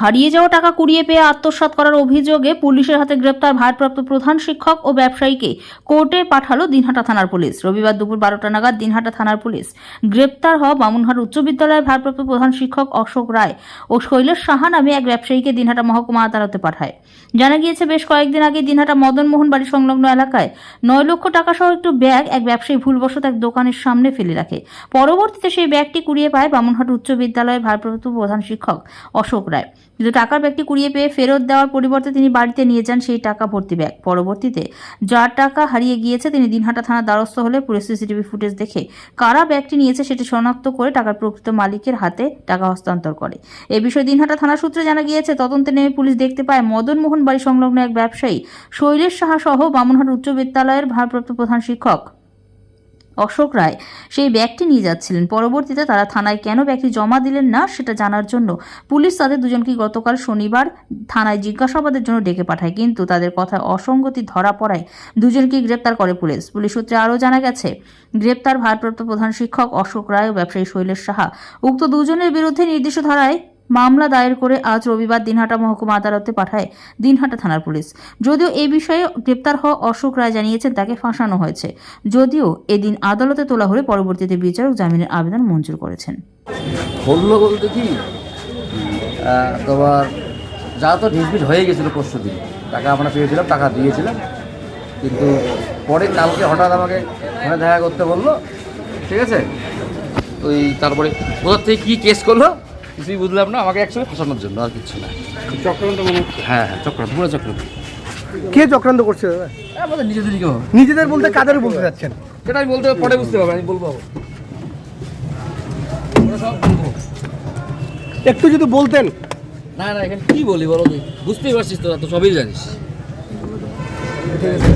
হারিয়ে যাওয়া টাকা কুড়িয়ে পেয়ে আত্মসাৎ করার অভিযোগে পুলিশের হাতে গ্রেপ্তার ভারপ্রাপ্ত প্রধান শিক্ষক ও ব্যবসায়ীকে কোর্টে পাঠালো দিনহাটা থানার পুলিশ। রবিবার দুপুর 12টা নাগাদ দিনহাটা থানার পুলিশ গ্রেপ্তার হওয়া বামুনহাট উচ্চ বিদ্যালয়ের ভারপ্রাপ্ত প্রধান শিক্ষক অশোক রায় ও শৈলেশ সাহা নামে এক ব্যবসায়ীকে দিনহাটা মহকুমা আদালতে পাঠায়। জানা গিয়েছে, বেশ কয়েকদিন আগে দিনহাটা মদনমোহন বাড়ি সংলগ্ন এলাকায় 9 লক্ষ টাকা সহ একটি ব্যাগ এক ব্যবসায়ী ভুলবশত এক দোকানের সামনে ফেলে রাখে। পরবর্তীতে সেই ব্যাগটি কুড়িয়ে পায় বামুনহাট উচ্চ বিদ্যালয়ের ভারপ্রাপ্ত প্রধান শিক্ষক অশোক রায়। কিন্তু টাকার ব্যাগটি কুড়িয়ে পেয়ে ফেরত দেওয়ার পরিবর্তে তিনি বাড়িতে নিয়ে যান সেই টাকা ভর্তি ব্যাগ। পরবর্তীতে যার টাকা হারিয়ে গিয়েছে তিনি দিনহাটা থানার দ্বারস্থ হলে পুলিশ সিসিটিভি ফুটেজ দেখে কারা ব্যাগটি নিয়েছে সেটি শনাক্ত করে টাকার প্রকৃত মালিকের হাতে টাকা হস্তান্তর করে। এ বিষয়ে দিনহাটা থানা সূত্রে জানা গিয়েছে, তদন্তে নেমে পুলিশ দেখতে পায় মদনমোহন বাড়ি সংলগ্ন এক ব্যবসায়ী শৈলেশ সাহা সহ বামুনহাট উচ্চ বিদ্যালয়ের ভারপ্রাপ্ত প্রধান শিক্ষক অশোক রায় সেই ব্যাগটি নিয়ে যাচ্ছিলেন। পরবর্তীতে তারা থানায় কেন ব্যাগটি জমা দিলেন না সেটা জানার জন্য পুলিশ তাদের দুজনকে গতকাল শনিবার থানায় জিজ্ঞাসাবাদের জন্য ডেকে পাঠায়, কিন্তু তাদের কথায় অসঙ্গতি ধরা পড়ায় দুজনকে গ্রেপ্তার করে পুলিশ। পুলিশ সূত্রে আরও জানা গেছে, গ্রেপ্তার ভারপ্রাপ্ত প্রধান শিক্ষক অশোক রায় ও ব্যবসায়ী শৈলেশ সাহা উক্ত দুজনের বিরুদ্ধে নির্দিষ্ট ধারায় মামলা দায়ের করে আজ রবিবার দিনহাটা মহকুমা আদালতে পাঠায় দিনহাটা থানার পুলিশ। যদিও এই বিষয়ে গ্রেপ্তার হওয়া অশোক রায় জানিয়েছেন তাকে ফাঁসানো হয়েছে, যদিও এদিন আদালতে তোলা হলে পরবর্তীতে বিচারক জামিনের আবেদন মঞ্জুর করেছেন। বললো বলতে কি তোমার যা তো ঢিসবিট হয়ে গেছিলো পরশু দিন, টাকা আমরা পেয়েছিলাম, টাকা দিয়েছিলাম, কিন্তু পরে কালকে হঠাৎ আমাকে ওখানে দেখা করতে বললো, ঠিক আছে। ওই তারপরে কোথার থেকে কী কেস করলো কিছুই বুঝলাম না, আমাকে একসঙ্গে ফাঁসানোর জন্য, আর কিছু না। চক্রান্ত মনে হচ্ছে। হ্যাঁ হ্যাঁ, চক্রান্ত, পুরো চক্রান্ত। কে চক্রান্ত করছে দাদা? আমাদের নিজেদেরই কেউ, নিজেদের বলতে কাদের বলতে যাচ্ছেন? সেটা আমি বলতে পরে বুঝতে পারবো, আমি বলবো। একটু যদি বলতেন। না না, এখানে কী বলি বলো, বুঝতেই পারছিস, তোরা তো সবই জানিস। ঠিক আছে।